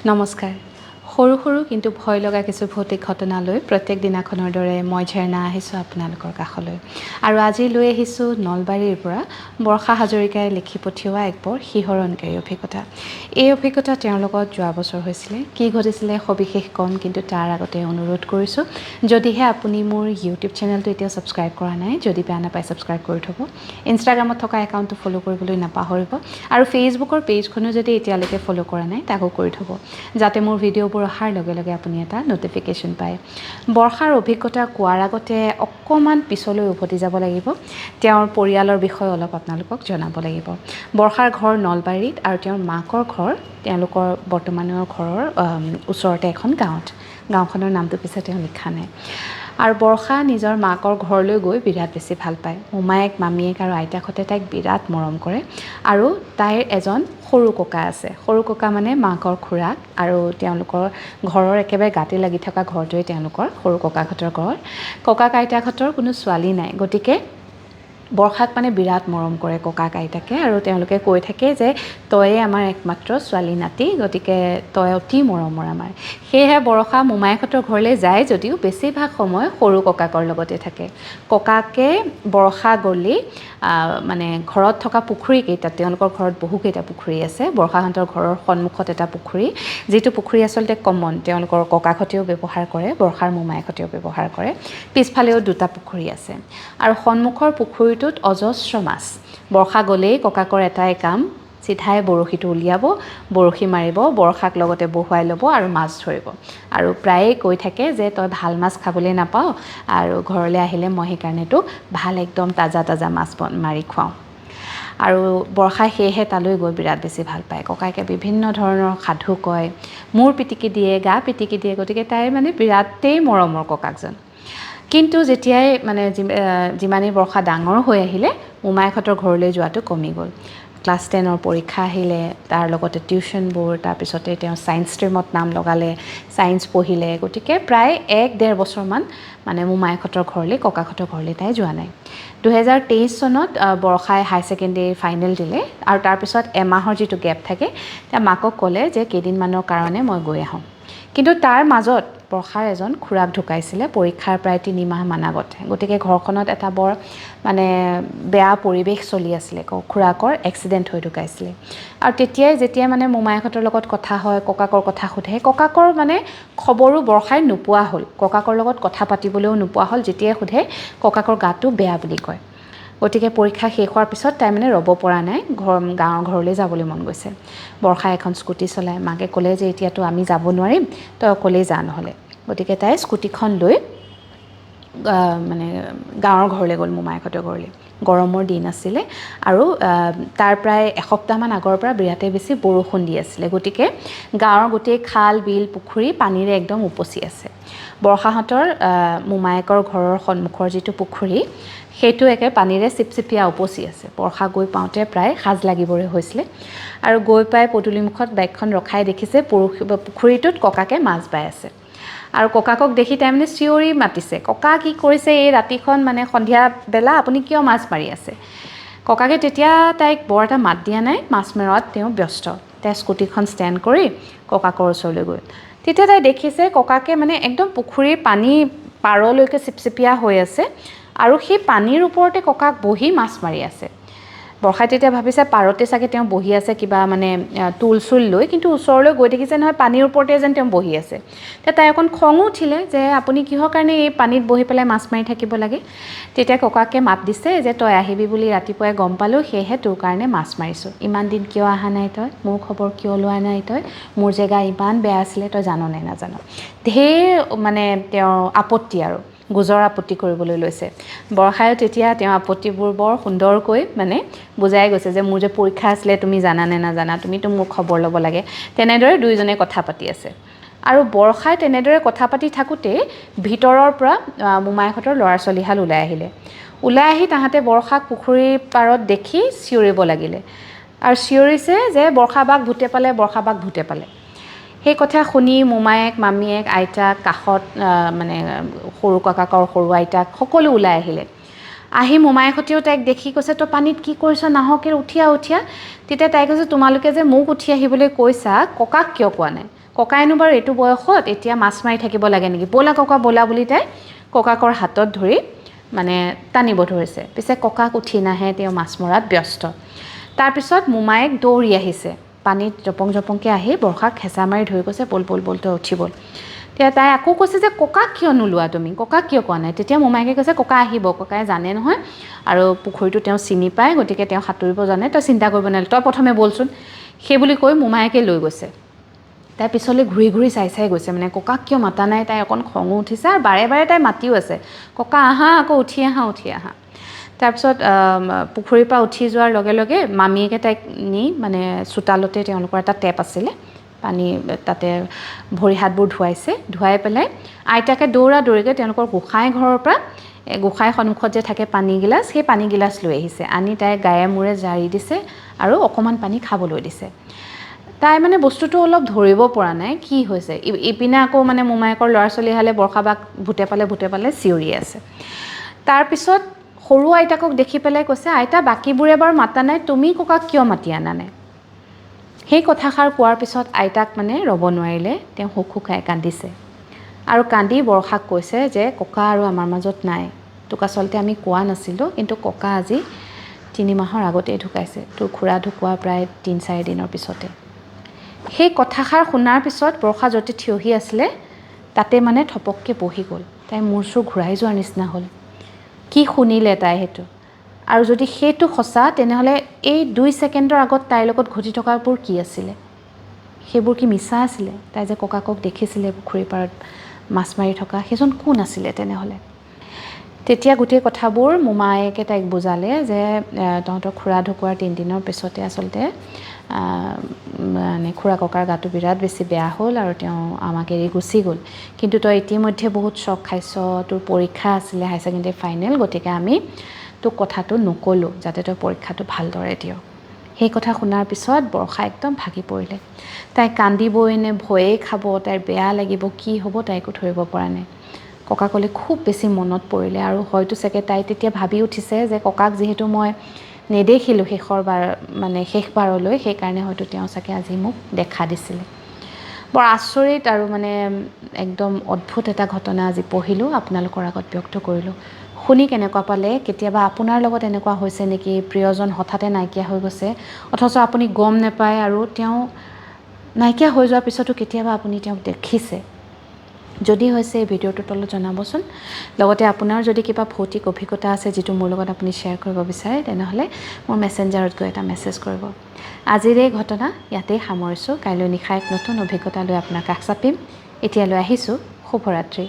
নমস্কাৰ। সৰু সৰু কিন্তু ভয় লগা কিছু ভৌতিক ঘটনালৈ প্ৰত্যেক দিনাখনৰ দৰে মই ঝৰ্ণা আহিছোঁ আপোনালোকৰ কাষলৈ। আৰু আজি লৈ আহিছোঁ নলবাৰীৰ পৰা বৰ্ষা হাজৰিকাই লিখি পঠিওৱা এক বৰ শিহৰণকাৰী অভিজ্ঞতা। এই অভিজ্ঞতা তেওঁৰ লগত যোৱা বছৰ হৈছিলে। কি ঘটিছিলে সবিশেষ ক'ম, কিন্তু তাৰ আগতে অনুৰোধ কৰিছোঁ, যদিহে আপুনি মোৰ ইউটিউব চেনেলটো এতিয়া ছাবস্ক্ৰাইব কৰা নাই, যদি বেয়া নাপায় ছাবস্ক্ৰাইব কৰি থ'ব। ইনষ্টাগ্ৰামত থকা একাউণ্টটো ফ'ল' কৰিবলৈ নাপাহৰিব। আৰু ফেচবুকৰ পেজখনো যদি এতিয়ালৈকে ফ'ল' কৰা নাই, তাকো কৰি থ'ব, যাতে মোৰ ভিডিঅ'বোৰ অহাৰ লগে লগে আপুনি এটা ন'টিফিকেশ্যন পায়। বৰ্ষাৰ অভিজ্ঞতা কোৱাৰ আগতে অকণমান পিছলৈ উভতি যাব লাগিব। তেওঁৰ পৰিয়ালৰ বিষয়ে অলপ আপোনালোকক জনাব লাগিব। বৰ্ষাৰ ঘৰ নলবাৰীত আৰু তেওঁৰ মাকৰ ঘৰ তেওঁলোকৰ বৰ্তমানৰ ঘৰৰ ওচৰতে এখন গাঁৱত। গাঁওখনৰ নামটো পিছে তেওঁ লিখা নাই। আৰু বৰ্ষা নিজৰ মাকৰ ঘৰলৈ গৈ বিৰাট বেছি ভাল পায়। মোমায়েক, মামীয়েক আৰু আইতাকহঁতে তাইক বিৰাট মৰম কৰে। আৰু তাইৰ এজন সৰু ককা আছে। সৰু ককা মানে মাকৰ খুৰাক, আৰু তেওঁলোকৰ ঘৰৰ একেবাৰে গাতে লাগি থকা ঘৰটোৱে তেওঁলোকৰ সৰু ককাহঁতৰ ঘৰ। ককাক আইতাকহঁতৰ কোনো ছোৱালী নাই, গতিকে বৰ্ষাক মানে বিৰাট মৰম কৰে ককাক আইতাকে, আৰু তেওঁলোকে কৈ থাকে যে তয়ে আমাৰ একমাত্ৰ ছোৱালী নাতি, গতিকে তই অতি মৰমৰ আমাৰ। সেয়েহে বৰ্ষা মোমায়েকহঁতৰ ঘৰলৈ যায় যদিও বেছিভাগ সময় সৰু ককাকৰ লগতে থাকে। ককাকে বৰ্ষা গ'লেই মানে ঘৰত থকা পুখুৰীকেইটাত, তেওঁলোকৰ ঘৰত বহুকেইটা পুখুৰী আছে। বৰ্ষাহঁতৰ ঘৰৰ সন্মুখত এটা পুখুৰী, যিটো পুখুৰী আচলতে কমন, তেওঁলোকৰ ককাকহঁতেও ব্যৱহাৰ কৰে, বৰ্ষাৰ মোমায়েকহঁতেও ব্যৱহাৰ কৰে। পিছফালেও দুটা পুখুৰী আছে। আৰু সন্মুখৰ পুখুৰীটোত অজস্ৰ মাছ। বৰ্ষা গ'লেই ককাকৰ এটাই কাম, চিধাই বৰশীটো উলিয়াব, বৰশী মাৰিব, বৰ্ষাক লগতে বহুৱাই ল'ব আৰু মাছ ধৰিব। আৰু প্ৰায়েই কৈ থাকে যে তই ভাল মাছ খাবলৈ নাপাওঁ, আৰু ঘৰলৈ আহিলে মই সেইকাৰণে তোক ভাল একদম তাজা তাজা মাছ মাৰি খুৱাওঁ। আৰু বৰ্ষাই সেয়েহে তালৈ গৈ বিৰাট বেছি ভাল পায়। ককাইকে বিভিন্ন ধৰণৰ সাধু কয়, মূৰ পিটিকি দিয়ে, গা পিটিকি দিয়ে, গতিকে তাইৰ মানে বিৰাটেই মৰমৰ ককাকজন। কিন্তু যেতিয়াই মানে যিমানেই বৰ্ষা ডাঙৰ হৈ আহিলে, মোমায়েকহঁতৰ ঘৰলৈ যোৱাটো কমি গ'ল। ক্লাছ 10ৰ পৰীক্ষা আহিলে, তাৰ লগতে টিউশ্যনবোৰ, তাৰপিছতে তেওঁ ছায়েন্স ষ্ট্ৰীমত নাম লগালে, ছায়েন্স পঢ়িলে, গতিকে প্ৰায় 1-1.5 বছৰমান মানে মোমায়েকহঁতৰ ঘৰলৈ, ককাকহঁতৰ ঘৰলৈ তাই যোৱা নাই। 2023 চনত বৰ্ষাই হায়াৰ ছেকেণ্ডেৰী ফাইনেল দিলে, আৰু তাৰপিছত এমাহৰ যিটো গেপ থাকে, তেওঁ মাকক ক'লে যে কেইদিনমানৰ কাৰণে মই গৈ আহোঁ। কিন্তু তাৰ মাজত বৰ্ষাৰ এজন খুৰাক ঢুকাইছিলে পৰীক্ষাৰ প্ৰায় 3 মাহমান আগতে, গতিকে ঘৰখনত এটা বৰ মানে বেয়া পৰিৱেশ চলি আছিলে। খুৰাকৰ এক্সিডেণ্ট হৈ ঢুকাইছিলে। আৰু যেতিয়া মানে মোমায়েকহঁতৰ লগত কথা হয়, ককাকৰ কথা সোধে, ককাকৰ মানে খবৰো বৰ্ষাই নোপোৱা হ'ল। ককাকৰ লগত কথা পাতিবলৈও নোপোৱা হ'ল। যেতিয়াই সোধে ককাকৰ গাটো বেয়া বুলি কয়। গতিকে পৰীক্ষা শেষ হোৱাৰ পিছত তাই মানে ৰ'ব পৰা নাই, গাঁৱৰ ঘৰলৈ যাবলৈ মন গৈছে। বৰ্ষাই এখন স্কুটি চলায়। মাকে ক'লে যে এতিয়াতো আমি যাব নোৱাৰিম, তই অকলেই যা নহ'লে। গতিকে তাই স্কুটিখন লৈ মানে গাঁৱৰ ঘৰলৈ গ'ল, মোমায়েকহঁতৰ ঘৰলৈ। গৰমৰ দিন আছিলে, আৰু তাৰ প্ৰায় এসপ্তাহমান আগৰ পৰা বিৰাটেই বেছি বৰষুণ দি আছিলে, গতিকে গাঁৱৰ গোটেই খাল, বিল, পুখুৰী পানীৰে একদম উপচি আছে। বৰ্ষাহঁতৰ মোমায়েকৰ ঘৰৰ সন্মুখৰ যিটো পুখুৰী, সেইটো একে পানীৰে চিপচিপিয়া উপচি আছে। বৰ্ষা গৈ পাওঁতে প্ৰায় সাজ লাগিবৰে হৈছিলে, আৰু গৈ পাই পদূলিমুখত বাইকখন ৰখাই দেখিছে পুখুৰীটোত ককাকে মাছ বাই আছে। আৰু ককাকক দেখি তাই মানে চিঞৰি মাতিছে, ককা কি কৰিছে এই ৰাতিখন, মানে সন্ধিয়া বেলা আপুনি কিয় মাছ মাৰি আছে? ককাকে তেতিয়া তাইক বৰ এটা মাত দিয়া নাই, মাছ মৰাত তেওঁ ব্যস্ত। তাই স্কুটিখন ষ্টেণ্ড কৰি ককাকৰ ওচৰলৈ গ'ল। তেতিয়া তাই দেখিছে ককাকে মানে একদম পুখুৰীৰ পানী পাৰলৈকে চিপচিপিয়া হৈ আছে, আৰু সেই পানীৰ ওপৰতে ককাক বহি মাছ মাৰি আছে। বৰ্ষাই তেতিয়া ভাবিছে পাৰতে চাগে তেওঁ বহি আছে কিবা মানে টুল চুল লৈ, কিন্তু ওচৰলৈ গৈ দেখিছে নহয় পানীৰ ওপৰতে যেন তেওঁ বহি আছে। তেতিয়া তাই অকণ খঙো উঠিলে যে আপুনি কিহৰ কাৰণে এই পানীত বহি পেলাই মাছ মাৰি থাকিব লাগে? তেতিয়া ককাকে মাত দিছে যে তই আহিবি বুলি ৰাতিপুৱাই গম পালোঁ, সেয়েহে তোৰ কাৰণে মাছ মাৰিছোঁ। ইমান দিন কিয় অহা নাই তই? মোৰ খবৰ কিয় লোৱা নাই তই? মোৰ জেগা ইমান বেয়া আছিলে, তই জান নে নাজান? ঢেৰ মানে তেওঁৰ আপত্তি, আৰু গোজৰ আপত্তি কৰিবলৈ লৈছে। বৰ্ষায়ো তেতিয়া তেওঁ আপত্তিবোৰ বৰ সুন্দৰকৈ মানে বুজাই গৈছে যে মোৰ যে পৰীক্ষা আছিলে, তুমি জানা নে নাজানা? তুমিতো মোৰ খবৰ ল'ব লাগে। তেনেদৰে দুয়োজনে কথা পাতি আছে। আৰু বৰ্ষাই তেনেদৰে কথা পাতি থাকোঁতেই ভিতৰৰ পৰা মোমায়েকহঁতৰ ল'ৰা ছোৱালীহাল ওলাই আহিলে। ওলাই আহি তাহাঁতে বৰ্ষাক পুখুৰীৰ পাৰত দেখি চিঞৰিব লাগিলে, আৰু চিঞৰিছে যে বৰ্ষা বাক ভূতে পালে, বৰ্ষা বাক ভূতে পালে। সেই কথা শুনি মোমায়েক, মামীয়েক, আইতাক, কাষত মানে সৰু ককাকৰ সৰু আইতাক সকলো ওলাই আহিলে। আহি মোমায়েকহঁতেও তাইক দেখি কৈছে তই পানীত কি কৰিছ, নাহকে উঠিয়া। তেতিয়া তাই কৈছে তোমালোকে যে মোক উঠি আহিবলৈ কৈছা, ককাক কিয় কোৱা নাই? ককাইনো বাৰু এইটো বয়সত এতিয়া মাছ মাৰি থাকিব লাগে নেকি, ব'লা ককা ব'লা বুলি তাই ককাকৰ হাতত ধৰি মানে টানিব ধৰিছে। পিছে ককাক উঠি নাহে, তেওঁ মাছ মৰাত ব্যস্ত। তাৰপিছত মোমায়েক দৌৰি আহিছে, পানীত জপং জপংকৈ আহি বৰ্ষাক হেঁচা মাৰি ধৰি কৈছে ব'ল ব'ল ব'ল তই উঠি ব'ল। তেতিয়া তাই আকৌ কৈছে যে ককাক কিয় নোলোৱা তুমি, ককাক কিয় কোৱা নাই। তেতিয়া মোমায়েকে কৈছে ককা আহিব, ককাই জানে নহয় আৰু পুখুৰীটো তেওঁ চিনি পায়, গতিকে তেওঁ সাঁতুৰিব জানে, তই চিন্তা কৰিব নালাগে, তই প্ৰথমে ব'লচোন। সেই বুলি কৈ মোমায়েকে লৈ গৈছে। তাই পিছলৈ ঘূৰি ঘূৰি চাই চাই গৈছে, মানে ককাক কিয় মাতা নাই, তাই অকণ খঙো উঠিছে আৰু বাৰে বাৰে তাই মাতিও আছে, ককা আহা আকৌ উঠি আহা উঠি আহা। তাৰপিছত পুখুৰীৰ পৰা উঠি যোৱাৰ লগে লগে মামীয়েকে তাইক নি মানে চোতালতে তেওঁলোকৰ এটা টেপ আছিলে, পানী তাতে ভৰি হাতবোৰ ধুৱাইছে, ধুৱাই পেলাই আইতাকে দৌৰা দৌৰিকৈ তেওঁলোকৰ গোসাঁই ঘৰৰ পৰা গোসাঁই সন্মুখত যে থাকে পানীগিলাচ, সেই পানীগিলাচ লৈ আহিছে, আনি তাই গায়ে মূৰে জাৰি দিছে আৰু অকণমান পানী খাবলৈ দিছে। তাই মানে বস্তুটো অলপ ধৰিব পৰা নাই কি হৈছে, ইপিনে আকৌ মানে মোমায়েকৰ ল'ৰা ছোৱালী হালে বৰ্ষাবাক ভূতে পালে চিঞৰি আছে। তাৰপিছত সৰু আইতাকক দেখি পেলাই কৈছে আইতা বাকীবোৰে বাৰু মাতা নাই, তুমি ককাক কিয় মাতি আনা নাই। সেই কথাষাৰ কোৱাৰ পিছত আইতাক মানে ৰ'ব নোৱাৰিলে, তেওঁ হুক হুকাই কান্দিছে আৰু কান্দি বৰ্ষাক কৈছে যে ককা আৰু আমাৰ মাজত নাই, তোক আচলতে আমি কোৱা নাছিলোঁ, কিন্তু ককা আজি 3 মাহৰ আগতেই ঢুকাইছে, তোৰ খুৰা ঢুকোৱা প্ৰায় 3-4 দিনৰ পিছতে। সেই কথাষাৰ শুনাৰ পিছত বৰ্ষা য'তে থিয়হি আছিলে তাতে মানে থপককৈ বহি গ'ল, তাই মূৰ চুৰ ঘূৰাই যোৱাৰ নিচিনা হ'ল। কি শুনিলে তাই সেইটো, আৰু যদি সেইটো সঁচা তেনেহ'লে এই 2 ছেকেণ্ডৰ আগত তাইৰ লগত ঘটি থকাবোৰ কি আছিলে, সেইবোৰ কি মিছা আছিলে। তাই যে ককাকক দেখিছিলে পুখুৰীৰ পাৰত মাছ মাৰি থকা, সেইজন কোন আছিলে তেনেহ'লে। তেতিয়া গোটেই কথাবোৰ মোমায়েকে তাইক বুজালে যে তহঁতৰ খুৰা ঢুকোৱাৰ 3 দিনৰ পিছতে আচলতে মানে খুৰা ককাৰ গাটো বিৰাট বেছি বেয়া হ'ল আৰু তেওঁ আমাক এৰি গুচি গ'ল, কিন্তু তই ইতিমধ্যে বহুত চখ খাইছ, তোৰ পৰীক্ষা আছিলে হায়াৰ ছেকেণ্ডেৰী ফাইনেল, গতিকে আমি তোক কথাটো নক'লোঁ যাতে তই পৰীক্ষাটো ভালদৰে দিয়। সেই কথা শুনাৰ পিছত বৰ্ষা একদম ভাগি পৰিলে, তাই কান্দিবই নে ভয়েই খাব, তাইৰ বেয়া লাগিব, কি হ'ব তাই একো ধৰিব পৰা নাই। ককাকলৈ খুব বেছি মনত পৰিলে আৰু হয়তো চাগে তাই তেতিয়া ভাবি উঠিছে যে ককাক যিহেতু মই নেদেখিলোঁ শেষবাৰলৈ, সেইকাৰণে হয়তো তেওঁ চাগে আজি মোক দেখা দিছিলে। বৰ আচৰিত আৰু মানে একদম অদ্ভুত এটা ঘটনা আজি পঢ়িলোঁ, আপোনালোকৰ আগত ব্যক্ত কৰিলোঁ। শুনি কেনেকুৱা পালে, কেতিয়াবা আপোনাৰ লগত এনেকুৱা হৈছে নেকি, প্ৰিয়জন হঠাতে নাইকিয়া হৈ গৈছে অথচ আপুনি গম নাপায় আৰু তেওঁ নাইকিয়া হৈ যোৱাৰ পিছতো কেতিয়াবা আপুনি তেওঁক দেখিছে। যদি হৈছে এই ভিডিঅ'টোৰ তলত জনাবচোন। লগতে আপোনাৰ যদি কিবা ভৌতিক অভিজ্ঞতা আছে যিটো মোৰ লগত আপুনি শ্বেয়াৰ কৰিব বিচাৰে, তেনেহ'লে মোৰ মেছেঞ্জাৰত গৈ এটা মেছেজ কৰিব। আজিৰ এই ঘটনা ইয়াতেই সামৰিছোঁ, কাইলৈ নিশা এক নতুন অভিজ্ঞতা লৈ আপোনাৰ কাষ চাপিম। এতিয়ালৈ আহিছোঁ, শুভৰাত্ৰি।